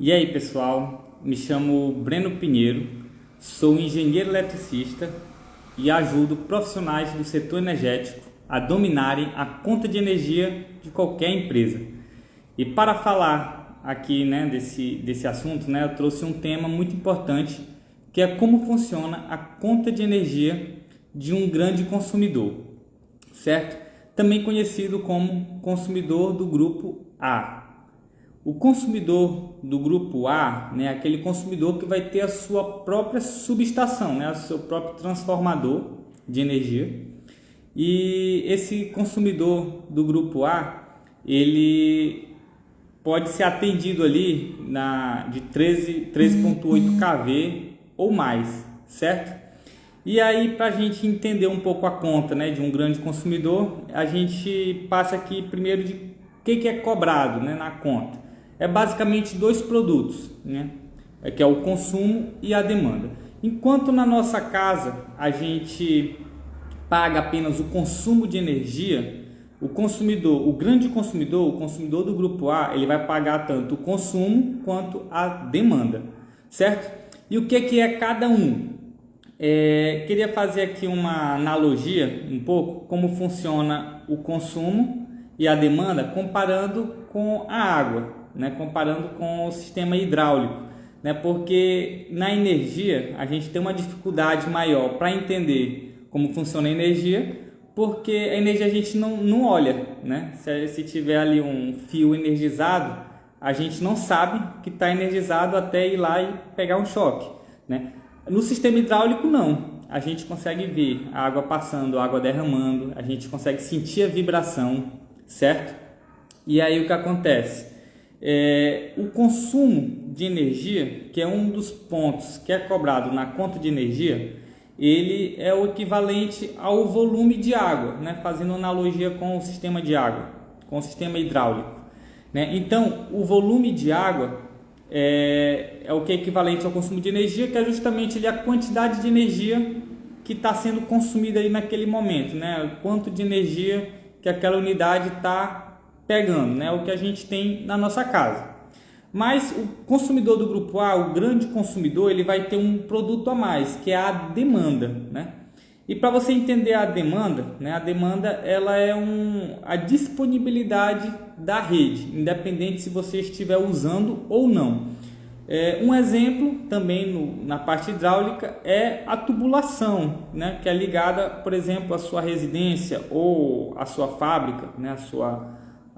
E aí pessoal, me chamo Breno Pinheiro, sou engenheiro eletricista e ajudo profissionais do setor energético a dominarem a conta de energia de qualquer empresa. E para falar aqui desse assunto, eu trouxe um tema muito importante, que é como funciona a conta de energia de um grande consumidor, certo? Também conhecido como consumidor do grupo A. O consumidor do grupo A, aquele consumidor que vai ter a sua própria subestação, o seu próprio transformador de energia. E esse consumidor do grupo A, ele pode ser atendido ali de 13,8 kV ou mais, certo? E aí, para a gente entender um pouco a conta de um grande consumidor, a gente passa aqui primeiro de o que é cobrado na conta. É basicamente dois produtos, que é o consumo e a demanda. Enquanto na nossa casa a gente paga apenas o consumo de energia, o grande consumidor, o consumidor do grupo A, ele vai pagar tanto o consumo quanto a demanda, certo? E o que é cada um? Queria fazer aqui uma analogia um pouco como funciona o consumo e a demanda comparando com a água. Comparando com o sistema hidráulico, porque na energia a gente tem uma dificuldade maior para entender como funciona a energia, porque a energia a gente não olha, se tiver ali um fio energizado, a gente não sabe que está energizado até ir lá e pegar um choque, No sistema hidráulico não, a gente consegue ver a água passando, a água derramando, a gente consegue sentir a vibração, certo? E aí o que acontece? O consumo de energia, que é um dos pontos que é cobrado na conta de energia, ele é o equivalente ao volume de água, fazendo analogia com o sistema de água, com o sistema hidráulico. Então, o volume de água é o que é equivalente ao consumo de energia, que é justamente a quantidade de energia que está sendo consumida aí naquele momento, quanto de energia que aquela unidade está pegando, o que a gente tem na nossa casa. Mas o consumidor do grupo A, o grande consumidor, ele vai ter um produto a mais, que é a demanda, E para você entender a demanda, a demanda ela é a disponibilidade da rede, independente se você estiver usando ou não. Um exemplo também na parte hidráulica é a tubulação, que é ligada, por exemplo, à sua residência ou à sua fábrica,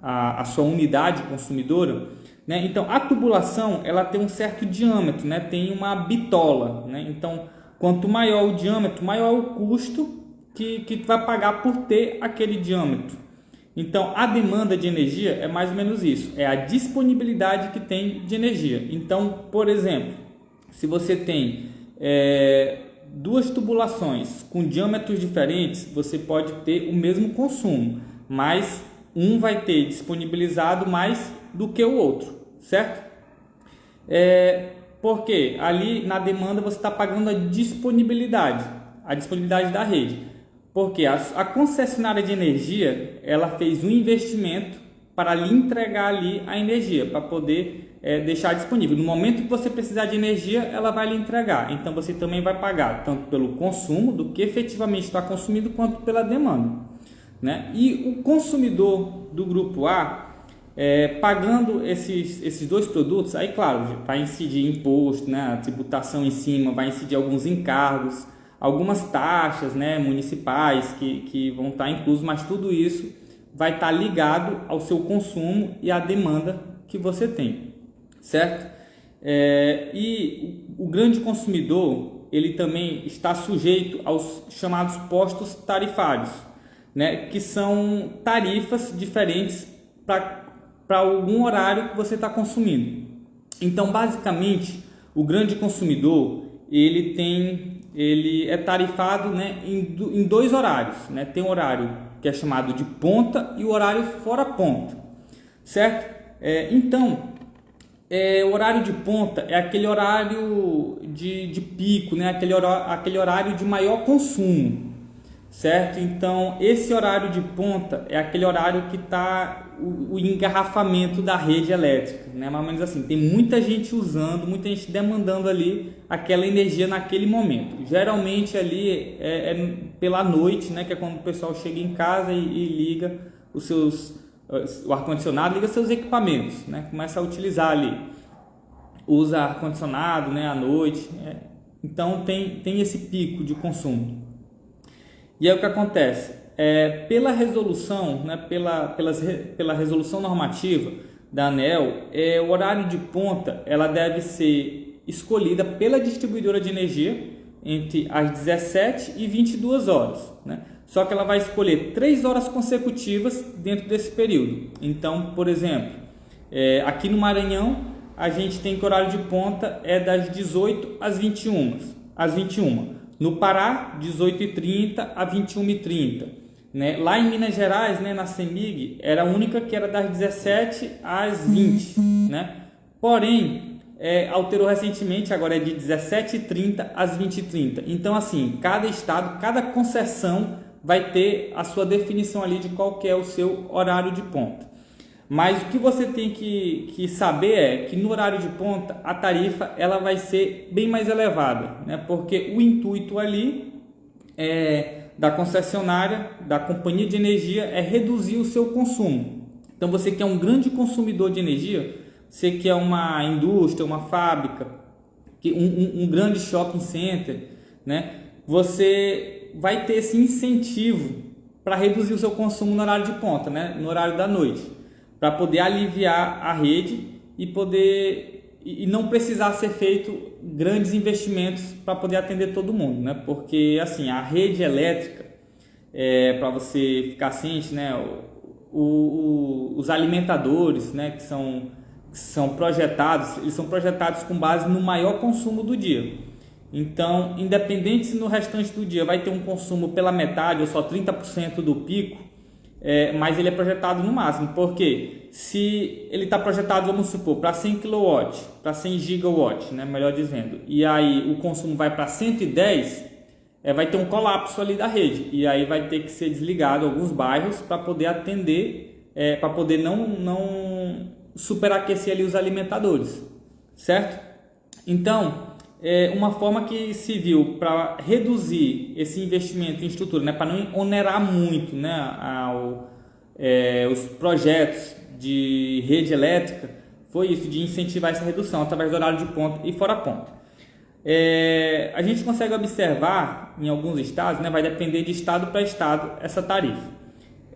a sua unidade consumidora, Então a tubulação ela tem um certo diâmetro, tem uma bitola, Então quanto maior o diâmetro, maior o custo que vai pagar por ter aquele diâmetro. Então a demanda de energia é mais ou menos isso, é a disponibilidade que tem de energia. Então, por exemplo, se você tem duas tubulações com diâmetros diferentes, você pode ter o mesmo consumo, mas um vai ter disponibilizado mais do que o outro, certo? Porque ali na demanda você está pagando a disponibilidade da rede. Porque a concessionária de energia, ela fez um investimento para lhe entregar ali a energia, para poder deixar disponível. No momento que você precisar de energia, ela vai lhe entregar. Então você também vai pagar tanto pelo consumo, do que efetivamente está consumido, quanto pela demanda. E o consumidor do grupo A, pagando esses dois produtos, aí claro, vai incidir imposto, a tributação em cima, vai incidir alguns encargos, algumas taxas municipais que vão estar inclusos, mas tudo isso vai estar ligado ao seu consumo e à demanda que você tem, certo? E o grande consumidor, ele também está sujeito aos chamados postos tarifários, que são tarifas diferentes para algum horário que você está consumindo. Então, basicamente, o grande consumidor ele é tarifado em dois horários. Tem um horário que é chamado de ponta e o horário fora ponta, certo? Então, o horário de ponta é aquele horário de pico, aquele horário de maior consumo, certo? Então esse horário de ponta é aquele horário que está o engarrafamento da rede elétrica, né? Mais ou menos assim, tem muita gente usando, muita gente demandando ali aquela energia naquele momento. Geralmente ali é pela noite, né? Que é quando o pessoal chega em casa e liga o ar-condicionado, liga seus equipamentos, né? Começa a utilizar ali, usa ar-condicionado, né? À noite, então tem esse pico de consumo. E aí o que acontece? Pela resolução, né, pela resolução normativa da ANEEL, o horário de ponta ela deve ser escolhida pela distribuidora de energia entre as 17 e 22 horas. Né? Só que ela vai escolher 3 horas consecutivas dentro desse período. Então, por exemplo, aqui no Maranhão, a gente tem que o horário de ponta é das 18 às 21. No Pará, 18h30 a 21h30. Né? Lá em Minas Gerais, né, na CEMIG, era a única que era das 17 às 20. Né? Porém, alterou recentemente, agora é de 17h30 às 20h30. Então, assim, cada estado, cada concessão vai ter a sua definição ali de qual que é o seu horário de ponta. Mas o que você tem que saber é que no horário de ponta a tarifa ela vai ser bem mais elevada, né? Porque o intuito ali da concessionária, da companhia de energia, é reduzir o seu consumo. Então você que é um grande consumidor de energia, você que é uma indústria, uma fábrica, um grande shopping center, né? Você vai ter esse incentivo para reduzir o seu consumo no horário de ponta, né? No horário da noite, para poder aliviar a rede e não precisar ser feito grandes investimentos para poder atender todo mundo, né? Porque assim, a rede elétrica, para você ficar ciente, né? Os alimentadores, né? Que são projetados, eles são projetados com base no maior consumo do dia. Então, independente se no restante do dia vai ter um consumo pela metade ou só 30% do pico, mas ele é projetado no máximo, porque se ele está projetado, vamos supor, para 100 kW, para 100 GW, né, melhor dizendo, e aí o consumo vai para 110, vai ter um colapso ali da rede, e aí vai ter que ser desligado alguns bairros para poder atender, para poder não superaquecer ali os alimentadores, certo? Então, uma forma que se viu para reduzir esse investimento em estrutura, né, para não onerar muito, né, os projetos de rede elétrica, foi isso, de incentivar essa redução através do horário de ponta e fora ponta. A gente consegue observar em alguns estados, né, vai depender de estado para estado essa tarifa.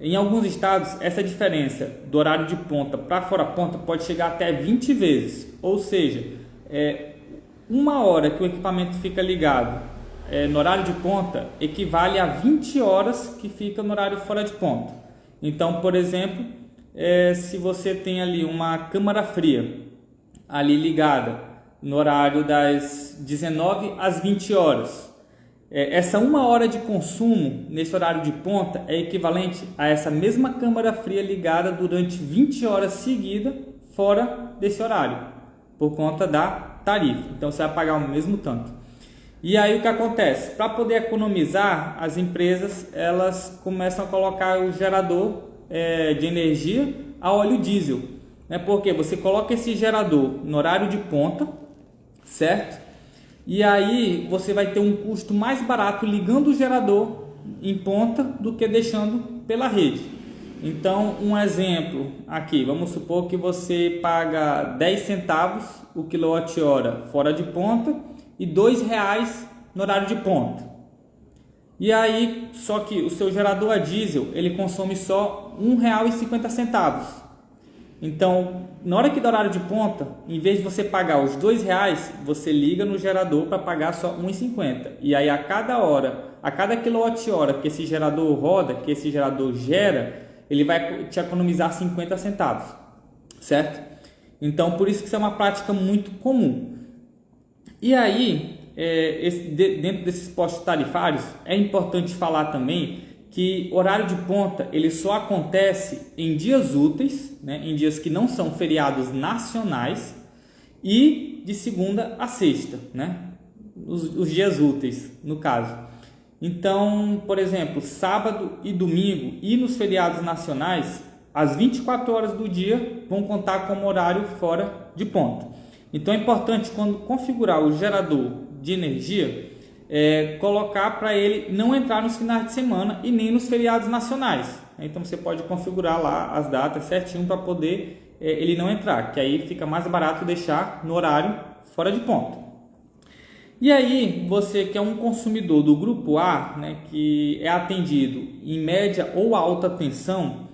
Em alguns estados, essa diferença do horário de ponta para fora ponta pode chegar até 20 vezes, ou seja, uma hora que o equipamento fica ligado no horário de ponta equivale a 20 horas que fica no horário fora de ponta. Então, por exemplo, se você tem ali uma câmara fria ali ligada no horário das 19 às 20 horas, essa uma hora de consumo nesse horário de ponta é equivalente a essa mesma câmara fria ligada durante 20 horas seguidas fora desse horário, por conta da tarifa. Então você vai pagar o mesmo tanto. E aí o que acontece? Para poder economizar, as empresas elas começam a colocar o gerador de energia a óleo diesel, né? Porque você coloca esse gerador no horário de ponta, certo? E aí você vai ter um custo mais barato ligando o gerador em ponta do que deixando pela rede. Então, um exemplo aqui, vamos supor que você paga 10 centavos o quilowatt-hora fora de ponta e R$2 no horário de ponta. E aí, só que o seu gerador a diesel, ele consome só R$1,50. Então, na hora que dá horário de ponta, em vez de você pagar os R$2, você liga no gerador para pagar só R$1,50. E aí, a cada hora, a cada quilowatt-hora que esse gerador roda, que esse gerador gera, ele vai te economizar 50 centavos, certo? Então, por isso que isso é uma prática muito comum. E aí, dentro desses postos tarifários, é importante falar também que horário de ponta ele só acontece em dias úteis, né, em dias que não são feriados nacionais e de segunda a sexta, né, os dias úteis, no caso. Então, por exemplo, sábado e domingo e nos feriados nacionais, as 24 horas do dia vão contar como horário fora de ponto. Então é importante, quando configurar o gerador de energia, colocar para ele não entrar nos finais de semana e nem nos feriados nacionais. Então você pode configurar lá as datas certinho para poder ele não entrar, que aí fica mais barato deixar no horário fora de ponto. E aí, você que é um consumidor do grupo A, né, que é atendido em média ou alta tensão,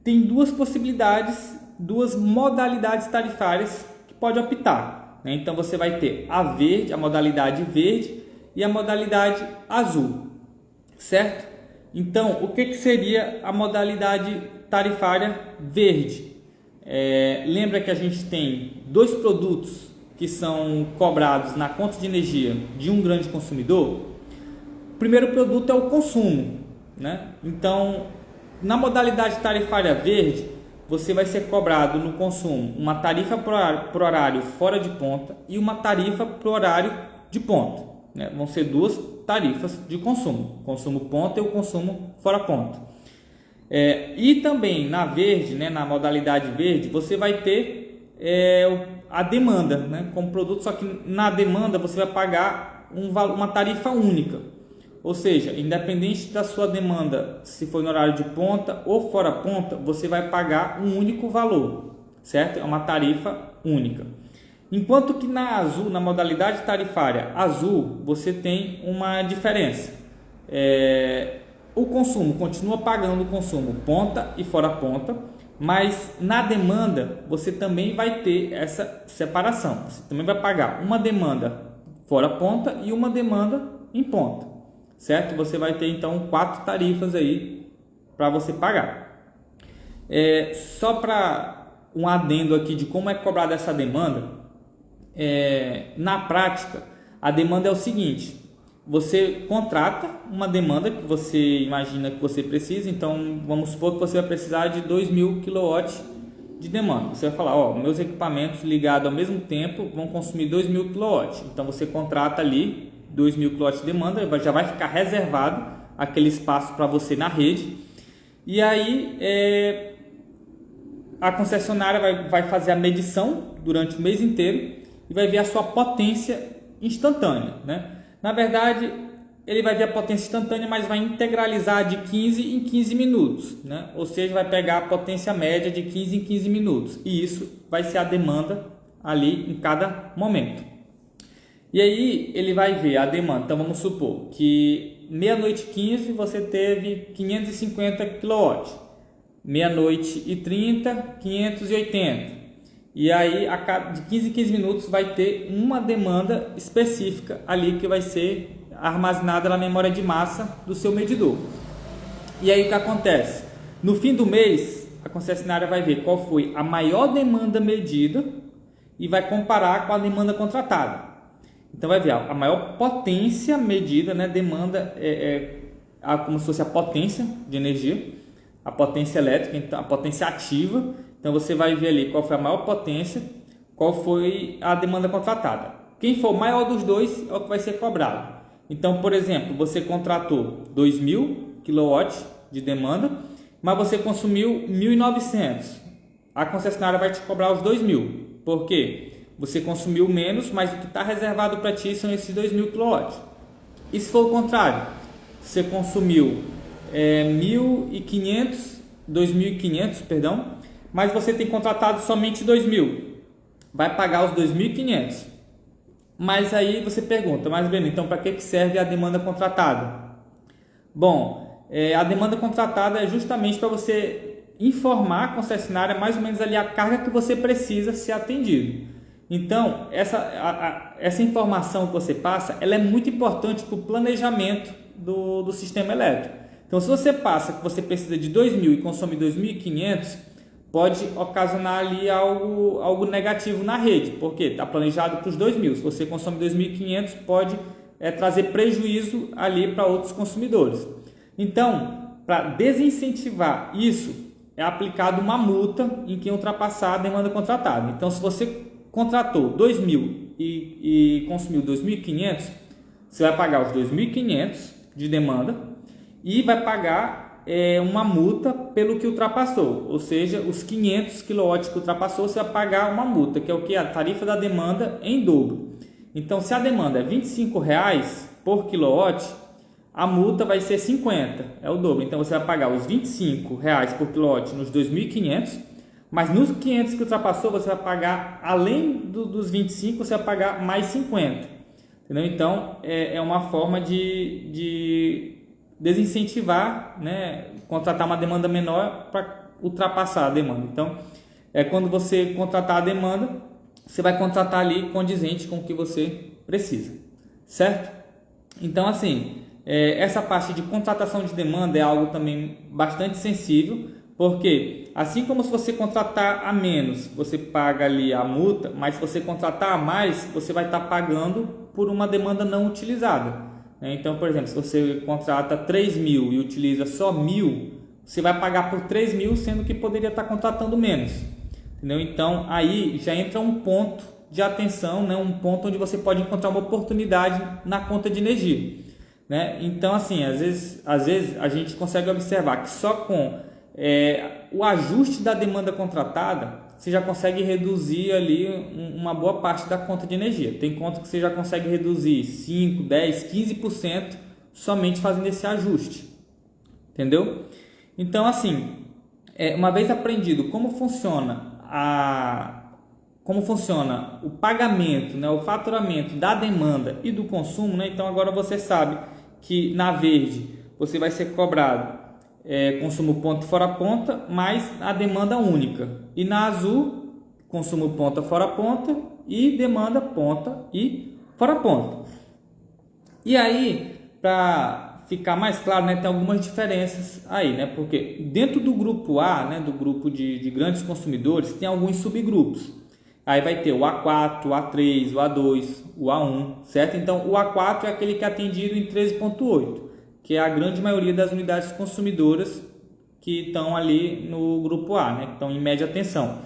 tem duas possibilidades, duas modalidades tarifárias que pode optar, né? Então você vai ter a verde, a modalidade verde e a modalidade azul, certo? Então, o que seria a modalidade tarifária verde? Lembra que a gente tem dois produtos que são cobrados na conta de energia de um grande consumidor. O primeiro produto é o consumo, né? Então, na modalidade tarifária verde, você vai ser cobrado no consumo uma tarifa por horário fora de ponta e uma tarifa por horário de ponta, né? Vão ser duas tarifas de consumo, consumo ponta e o consumo fora ponta. E também na verde, né, na modalidade verde, você vai ter a demanda, né, como produto, só que na demanda você vai pagar uma tarifa única, ou seja, independente da sua demanda, se for no horário de ponta ou fora ponta, você vai pagar um único valor, certo? É uma tarifa única. Enquanto que na azul, na modalidade tarifária azul, você tem uma diferença. O consumo continua pagando o consumo ponta e fora ponta, mas na demanda você também vai ter essa separação. Você também vai pagar uma demanda fora ponta e uma demanda em ponta, certo? Você vai ter então 4 tarifas aí para você pagar. Só para um adendo aqui de como é cobrada essa demanda, na prática a demanda é o seguinte: você contrata uma demanda que você imagina que você precisa. Então vamos supor que você vai precisar de 2.000 kW de demanda. Você vai falar, meus equipamentos ligados ao mesmo tempo vão consumir 2.000 kW. Então você contrata ali 2.000 kW de demanda, já vai ficar reservado aquele espaço para você na rede. E aí a concessionária vai fazer a medição durante o mês inteiro e vai ver a sua potência instantânea, né? Na verdade, ele vai ver a potência instantânea, mas vai integralizar de 15 em 15 minutos, né? Ou seja, vai pegar a potência média de 15 em 15 minutos. E isso vai ser a demanda ali em cada momento. E aí, ele vai ver a demanda. Então, vamos supor que meia-noite 15 você teve 550 kW. Meia-noite e 30, 580. E aí, de 15 em 15 minutos vai ter uma demanda específica ali que vai ser armazenada na memória de massa do seu medidor. E aí o que acontece? No fim do mês, a concessionária vai ver qual foi a maior demanda medida e vai comparar com a demanda contratada. Então vai ver a maior potência medida, né? Demanda como se fosse a potência de energia, a potência elétrica, então a potência ativa. Então você vai ver ali qual foi a maior potência, qual foi a demanda contratada. Quem for o maior dos dois é o que vai ser cobrado. Então, por exemplo, você contratou 2.000 kW de demanda, mas você consumiu 1.900. A concessionária vai te cobrar os 2.000. Por quê? Você consumiu menos, mas o que está reservado para ti são esses 2.000 kW. E se for o contrário? Você consumiu 2.500, perdão, mas você tem contratado somente 2.000, vai pagar os 2.500. Mas aí você pergunta, mas bem, então para que serve a demanda contratada? Bom, a demanda contratada é justamente para você informar a concessionária mais ou menos ali a carga que você precisa ser atendido. Então, essa informação que você passa, ela é muito importante para o planejamento do sistema elétrico. Então, se você passa que você precisa de 2.000 e consome 2.500, pode ocasionar ali algo negativo na rede, porque está planejado para os 2.000. Se você consome 2.500, pode trazer prejuízo ali para outros consumidores. Então, para desincentivar isso, é aplicado uma multa em quem ultrapassar a demanda contratada. Então, se você contratou 2.000 e consumiu 2.500, você vai pagar os 2.500 de demanda e vai pagar uma multa pelo que ultrapassou, ou seja, os 500 kW que ultrapassou, você vai pagar uma multa, que é o que? A tarifa da demanda em dobro. Então, se a demanda é R$ 25,00 por quilowatt, a multa vai ser 50, é o dobro. Então, você vai pagar os R$ 25,00 por quilowatt nos 2.500, mas nos 500 que ultrapassou, você vai pagar, além dos 25, você vai pagar mais 50. Entendeu? Então, é uma forma de desincentivar, né, contratar uma demanda menor para ultrapassar a demanda. Então, quando você contratar a demanda, você vai contratar ali condizente com o que você precisa, certo? Então, assim, essa parte de contratação de demanda é algo também bastante sensível, porque assim como se você contratar a menos, você paga ali a multa, mas se você contratar a mais, você vai estar pagando por uma demanda não utilizada. Então, por exemplo, se você contrata 3.000 e utiliza só 1.000, você vai pagar por 3.000, sendo que poderia estar contratando menos. Entendeu? Então, aí já entra um ponto de atenção, né? Um ponto onde você pode encontrar uma oportunidade na conta de energia. Né? Então, assim, às vezes a gente consegue observar que só com o ajuste da demanda contratada, você já consegue reduzir ali uma boa parte da conta de energia. Tem conta que você já consegue reduzir 5, 10, 15% somente fazendo esse ajuste. Entendeu? Então, assim, uma vez aprendido como funciona o pagamento, né, o faturamento da demanda e do consumo, né? Então agora você sabe que na verde você vai ser cobrado consumo ponta fora ponta mais a demanda única, e na azul consumo ponta fora ponta e demanda ponta e fora ponta. E aí, para ficar mais claro, né, tem algumas diferenças aí, né? Porque dentro do grupo A, né, do grupo de grandes consumidores, tem alguns subgrupos. Aí vai ter o A4, o A3, o A2, o A1, certo? Então, o A4 é aquele que é atendido em 13.8, que é a grande maioria das unidades consumidoras que estão ali no grupo A, né? Que estão em média tensão.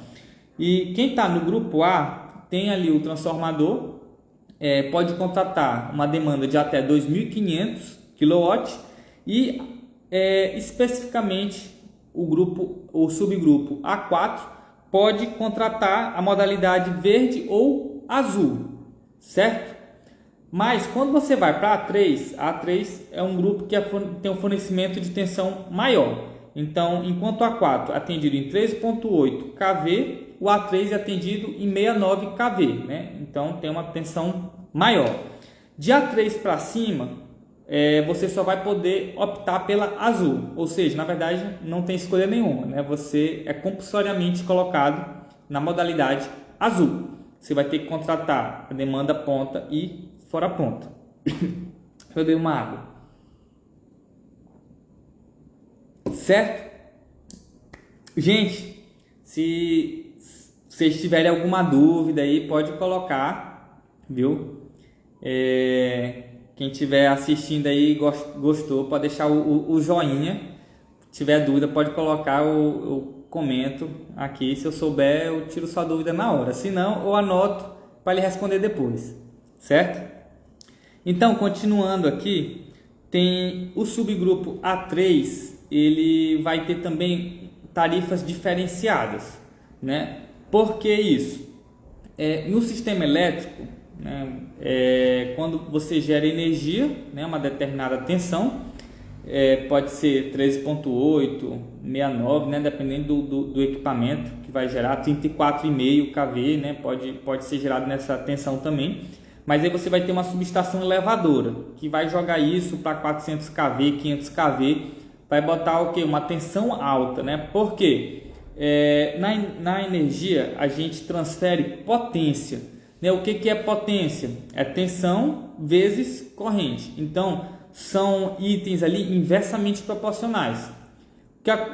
E quem está no grupo A tem ali o transformador, pode contratar uma demanda de até 2.500 kW e especificamente o subgrupo A4 pode contratar a modalidade verde ou azul, certo? Mas quando você vai para A3 é um grupo que tem um fornecimento de tensão maior. Então, enquanto o A4 é atendido em 13.8 kV, o A3 é atendido em 69 kV, né? Então tem uma tensão maior. De A3 para cima, você só vai poder optar pela azul, ou seja, na verdade não tem escolha nenhuma, né? Você é compulsoriamente colocado na modalidade azul. Você vai ter que contratar a demanda ponta e fora ponta. Deixa eu beber uma água. Certo? Gente, se vocês tiverem alguma dúvida aí, pode colocar, viu? Quem estiver assistindo aí gostou, pode deixar o joinha. Se tiver dúvida, pode colocar, eu comento aqui. Se eu souber, eu tiro sua dúvida na hora. Se não, eu anoto para lhe responder depois. Certo? Então, continuando aqui, tem o subgrupo A3, ele vai ter também tarifas diferenciadas, né? Por que isso? No sistema elétrico, né, quando você gera energia, né, uma determinada tensão, pode ser 13.8, 69, né, dependendo do equipamento, que vai gerar 34,5 kV, né, pode ser gerado nessa tensão também. Mas aí você vai ter uma subestação elevadora, que vai jogar isso para 400 kV, 500 kV, vai botar o quê? Uma tensão alta, né? Por quê? Na energia a gente transfere potência, né? O que é potência? É tensão vezes corrente. Então são itens ali inversamente proporcionais.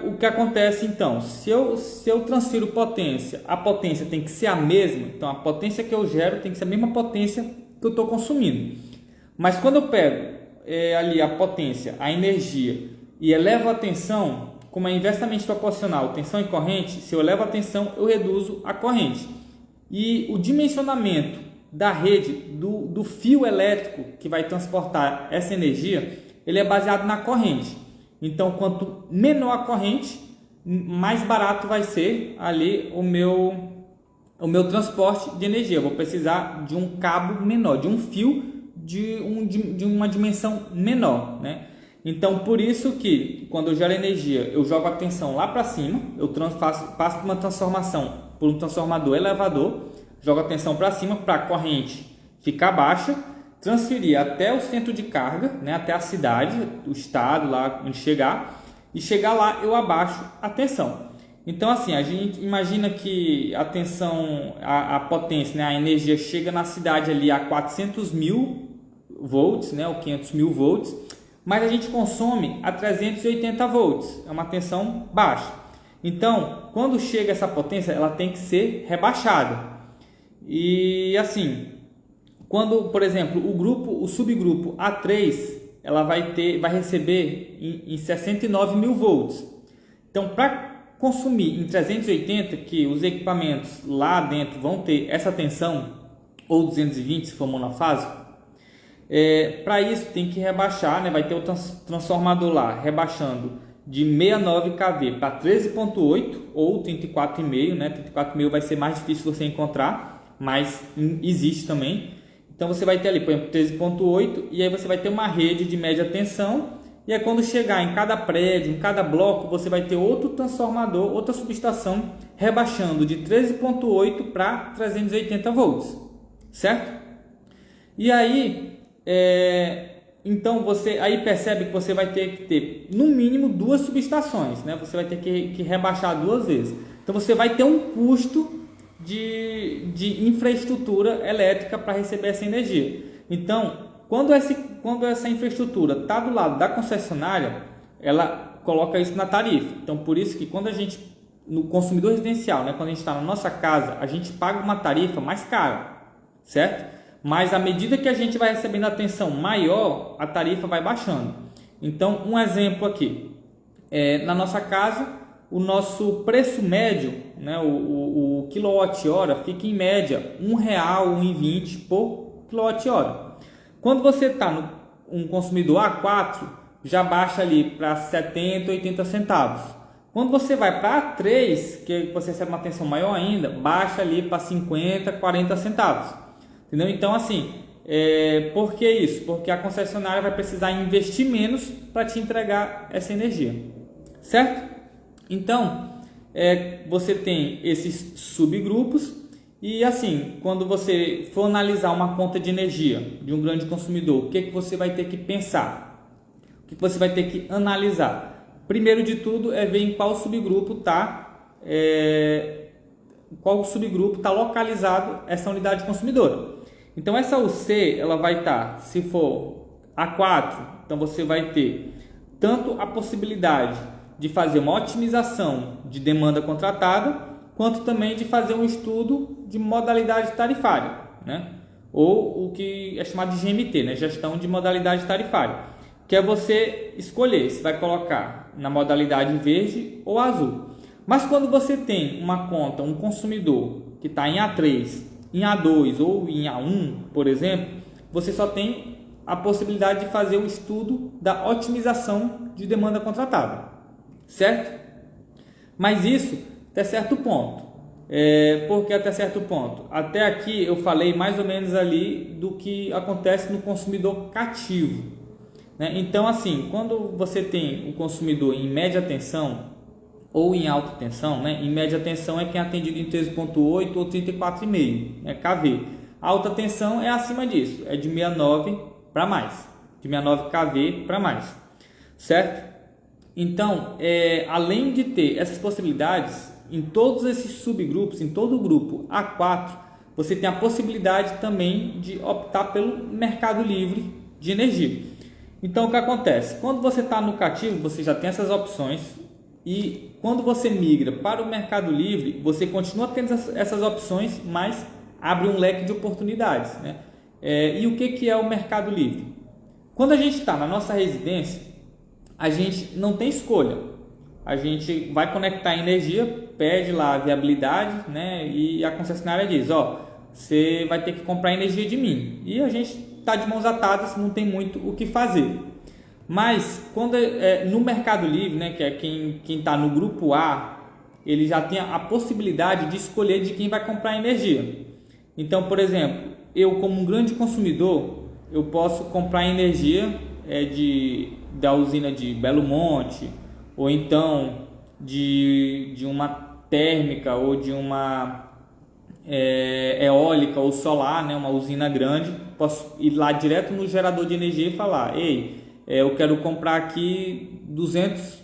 O que acontece então? Se eu transfiro potência, a potência tem que ser a mesma. Então a potência que eu gero tem que ser a mesma potência que eu estou consumindo. Mas quando eu pego ali a potência, a energia, e elevo a tensão, como é inversamente proporcional tensão e corrente, se eu elevo a tensão, eu reduzo a corrente. E o dimensionamento da rede, do fio elétrico que vai transportar essa energia, ele é baseado na corrente. Então, quanto menor a corrente, mais barato vai ser ali o meu transporte de energia. Eu vou precisar de um cabo menor, de um fio de uma dimensão menor, né? Então, por isso que quando eu gero energia, eu jogo a tensão lá para cima, eu passo uma transformação por um transformador elevador, jogo a tensão para cima para a corrente ficar baixa, transferir até o centro de carga, né, até a cidade, o estado lá onde chegar, e chegar lá eu abaixo a tensão. Então, assim, a gente imagina que a tensão, a potência, né, a energia chega na cidade ali a 400 mil volts, né, ou 500 mil volts, mas a gente consome a 380 volts, é uma tensão baixa. Então, quando chega essa potência, ela tem que ser rebaixada. E assim, quando, por exemplo, o subgrupo A3, ela vai receber em 69 mil volts. Então, para consumir em 380, que os equipamentos lá dentro vão ter essa tensão, ou 220 se for monofásico, para isso tem que rebaixar, né? Vai ter o transformador lá rebaixando de 69 kV para 13.8 ou 34,5, né? 34,5 vai ser mais difícil você encontrar, mas existe também. Então você vai ter ali, por exemplo, 13.8, e aí você vai ter uma rede de média tensão, e aí quando chegar em cada prédio, em cada bloco, você vai ter outro transformador, outra subestação rebaixando de 13.8 para 380 volts, certo? E aí então você aí percebe que você vai ter que ter no mínimo duas subestações, né? Você vai ter que rebaixar duas vezes. Então você vai ter um custo de infraestrutura elétrica para receber essa energia. Então, quando essa infraestrutura está do lado da concessionária, ela coloca isso na tarifa. Então, por isso que quando a gente, no consumidor residencial, né, quando a gente está na nossa casa, a gente paga uma tarifa mais cara, certo? Mas à medida que a gente vai recebendo a tensão maior, a tarifa vai baixando. Então, um exemplo aqui, na nossa casa, o nosso preço médio, né, o quilowatt-hora, fica em média R$ 1,00, R$ 1,20 por quilowatt-hora. Quando você está um consumidor A4, já baixa ali para 70, 80 centavos. Quando você vai para A3, que você recebe uma tensão maior ainda, baixa ali para 50, 40 centavos. Entendeu? Então, assim, por que isso? Porque a concessionária vai precisar investir menos para te entregar essa energia, certo? Então, você tem esses subgrupos e, assim, quando você for analisar uma conta de energia de um grande consumidor, o que você vai ter que pensar? O que você vai ter que analisar? Primeiro de tudo é ver em qual subgrupo está localizado essa unidade consumidora. Então essa UC ela vai estar, se for A4, então você vai ter tanto a possibilidade de fazer uma otimização de demanda contratada, quanto também de fazer um estudo de modalidade tarifária, né? Ou o que é chamado de GMT, né? Gestão de modalidade tarifária, que é você escolher se vai colocar na modalidade verde ou azul. Mas quando você tem uma conta, um consumidor que está em A3, em A2 ou em A1, por exemplo, você só tem a possibilidade de fazer o estudo da otimização de demanda contratada, certo? Mas isso até certo ponto. Por que até certo ponto? Até aqui eu falei mais ou menos ali do que acontece no consumidor cativo, né? Então, assim, quando você tem o consumidor em média tensão ou em alta tensão, né? Em média tensão é quem é atendido em 13.8 ou 34,5, né, kV. A alta tensão é acima disso, é de 69 para mais, de 69 kV para mais, certo? Então, além de ter essas possibilidades, em todos esses subgrupos, em todo o grupo A4, você tem a possibilidade também de optar pelo mercado livre de energia. Então, o que acontece? Quando você está no cativo, você já tem essas opções. E quando você migra para o mercado livre, você continua tendo essas opções, mas abre um leque de oportunidades, né? E o que é o mercado livre? Quando a gente está na nossa residência, a gente não tem escolha. A gente vai conectar a energia, pede lá a viabilidade, né? E a concessionária diz, você vai ter que comprar energia de mim. E a gente está de mãos atadas, não tem muito o que fazer. Mas quando no Mercado Livre, né, que é quem está no grupo A, ele já tem a possibilidade de escolher de quem vai comprar energia. Então, por exemplo, eu como um grande consumidor, eu posso comprar energia da usina de Belo Monte, ou então de uma térmica, ou de uma eólica ou solar, né, uma usina grande. Posso ir lá direto no gerador de energia e falar: ei, eu quero comprar aqui 200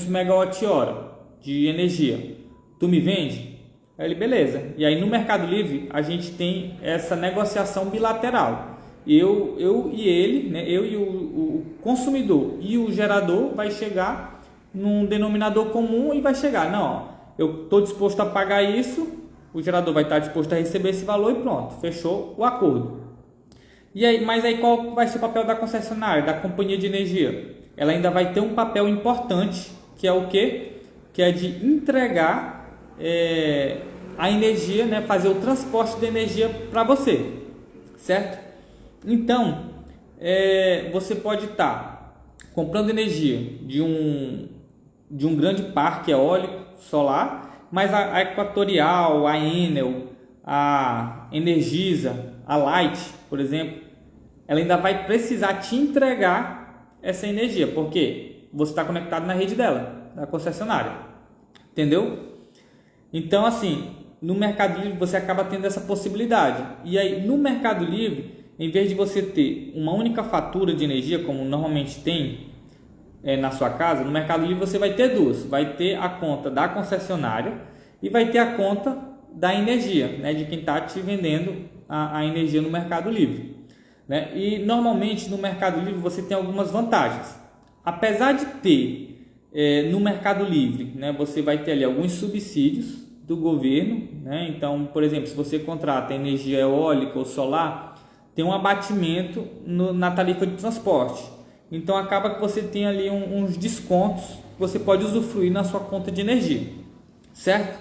megawatt-hora de energia, tu me vende? Aí ele, beleza. E aí no Mercado Livre a gente tem essa negociação bilateral. Eu e ele, né, eu e o consumidor e o gerador vai chegar num denominador comum e vai chegar, não, ó, eu estou disposto a pagar isso, o gerador vai estar disposto a receber esse valor e pronto, fechou o acordo. E aí, mas aí qual vai ser o papel da concessionária, da companhia de energia? Ela ainda vai ter um papel importante, que é o quê? Que é de entregar a energia, né, fazer o transporte de energia para você, certo? Então, você pode estar comprando energia de um grande parque eólico, solar, mas a Equatorial, a Enel, a Energisa, a Light, por exemplo, ela ainda vai precisar te entregar essa energia, porque você está conectado na rede dela, da concessionária, entendeu? Então, assim, no Mercado Livre você acaba tendo essa possibilidade. E aí, no Mercado Livre, em vez de você ter uma única fatura de energia, como normalmente tem na sua casa, no Mercado Livre você vai ter duas. Vai ter a conta da concessionária e vai ter a conta da energia, né, de quem está te vendendo a energia no Mercado Livre, né? E normalmente no Mercado Livre você tem algumas vantagens. Apesar de ter no Mercado Livre, né, você vai ter ali alguns subsídios do governo, né? Então, por exemplo, se você contrata energia eólica ou solar, tem um abatimento na tarifa de transporte. Então acaba que você tem ali uns descontos que você pode usufruir na sua conta de energia, certo?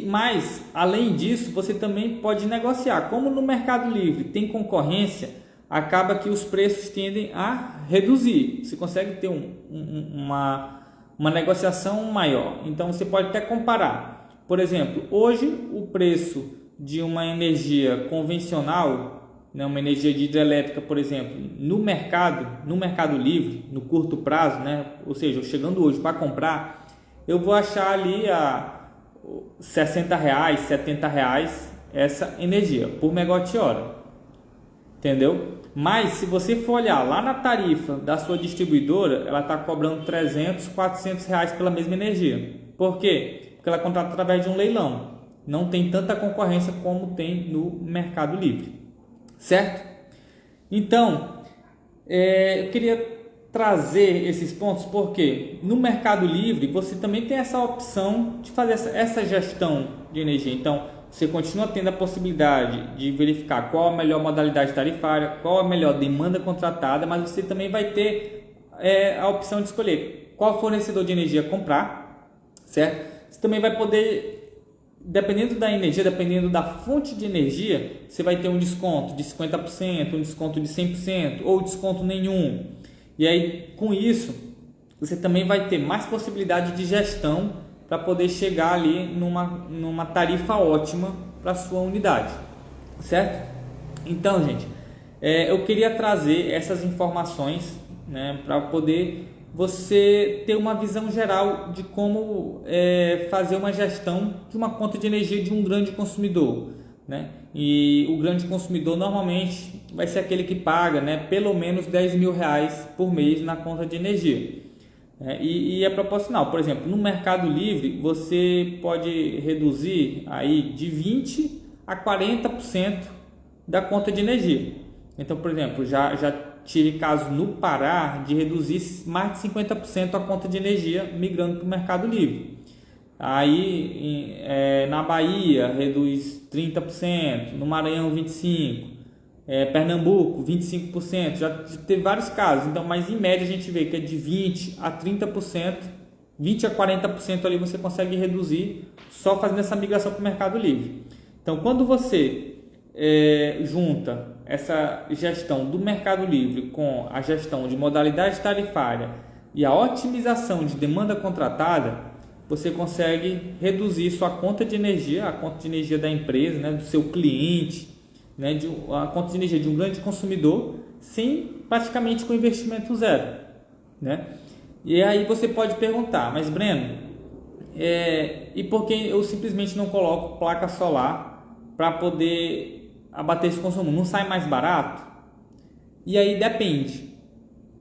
Mas além disso, você também pode negociar. Como no Mercado Livre tem concorrência, acaba que os preços tendem a reduzir. Você consegue ter uma negociação maior. Então você pode até comparar. Por exemplo, hoje o preço de uma energia convencional, né, uma energia de hidrelétrica, por exemplo, no Mercado Livre, no curto prazo, né, ou seja, eu chegando hoje para comprar, eu vou achar ali a R$60, R$70 essa energia por megawatt-hora, entendeu? Mas se você for olhar lá na tarifa da sua distribuidora, ela está cobrando R$300, R$400 pela mesma energia. Por quê? Porque ela contrata através de um leilão. Não tem tanta concorrência como tem no Mercado Livre, certo? Então, eu queria trazer esses pontos porque no Mercado Livre você também tem essa opção de fazer essa gestão de energia. Então, você continua tendo a possibilidade de verificar qual a melhor modalidade tarifária, qual a melhor demanda contratada, mas você também vai ter a opção de escolher qual fornecedor de energia comprar, certo? Você também vai poder, dependendo da energia, dependendo da fonte de energia, você vai ter um desconto de 50%, um desconto de 100% ou desconto nenhum. E aí, com isso, você também vai ter mais possibilidade de gestão para poder chegar ali numa tarifa ótima para a sua unidade, certo? Então, gente, eu queria trazer essas informações, né, para poder você ter uma visão geral de como fazer uma gestão de uma conta de energia de um grande consumidor, né? E o grande consumidor normalmente vai ser aquele que paga, né, pelo menos R$10.000 por mês na conta de energia. E é proporcional. Por exemplo, no Mercado Livre você pode reduzir aí de 20% a 40% da conta de energia. Então, por exemplo, já tive caso no Pará de reduzir mais de 50% a conta de energia migrando para o Mercado Livre. Aí na Bahia reduz 30%, no Maranhão 25%, Pernambuco 25%, já teve vários casos. Então, mas em média a gente vê que é de 20% a 30%, 20% a 40% ali você consegue reduzir só fazendo essa migração para o Mercado Livre. Então, quando você junta essa gestão do Mercado Livre com a gestão de modalidade tarifária e a otimização de demanda contratada, você consegue reduzir sua conta de energia, a conta de energia da empresa, né, do seu cliente, né, a conta de energia de um grande consumidor, praticamente com investimento zero, né? E aí você pode perguntar, mas Breno, e por que eu simplesmente não coloco placa solar para poder abater esse consumo? Não sai mais barato? E aí depende,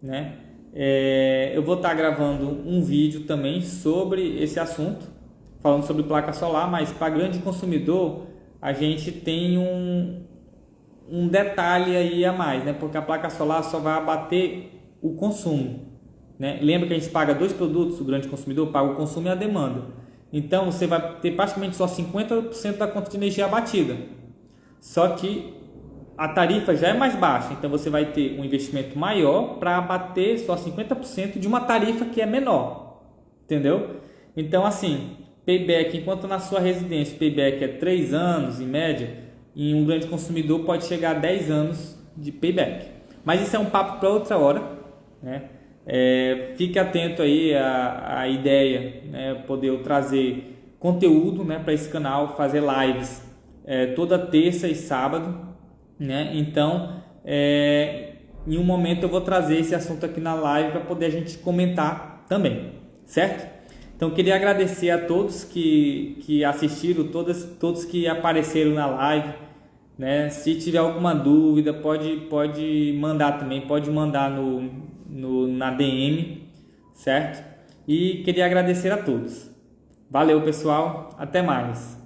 né? Eu vou estar gravando um vídeo também sobre esse assunto, falando sobre placa solar, mas para grande consumidor a gente tem um detalhe aí a mais, né? Porque a placa solar só vai abater o consumo, né? Lembra que a gente paga dois produtos, o grande consumidor paga o consumo e a demanda. Então você vai ter praticamente só 50% da conta de energia abatida. Só que a tarifa já é mais baixa, então você vai ter um investimento maior para abater só 50% de uma tarifa que é menor. Entendeu? Então assim, payback, enquanto na sua residência o payback é 3 anos em média, em um grande consumidor pode chegar a 10 anos de payback. Mas isso é um papo para outra hora, né? Fique atento aí à ideia, né? Poder eu trazer conteúdo, né, para esse canal, fazer lives toda terça e sábado, né? Então, em um momento eu vou trazer esse assunto aqui na live para poder a gente comentar também, certo? Então, queria agradecer a todos que assistiram, todos que apareceram na live, né? Se tiver alguma dúvida, pode mandar também, pode mandar na DM, certo? E queria agradecer a todos. Valeu, pessoal. Até mais.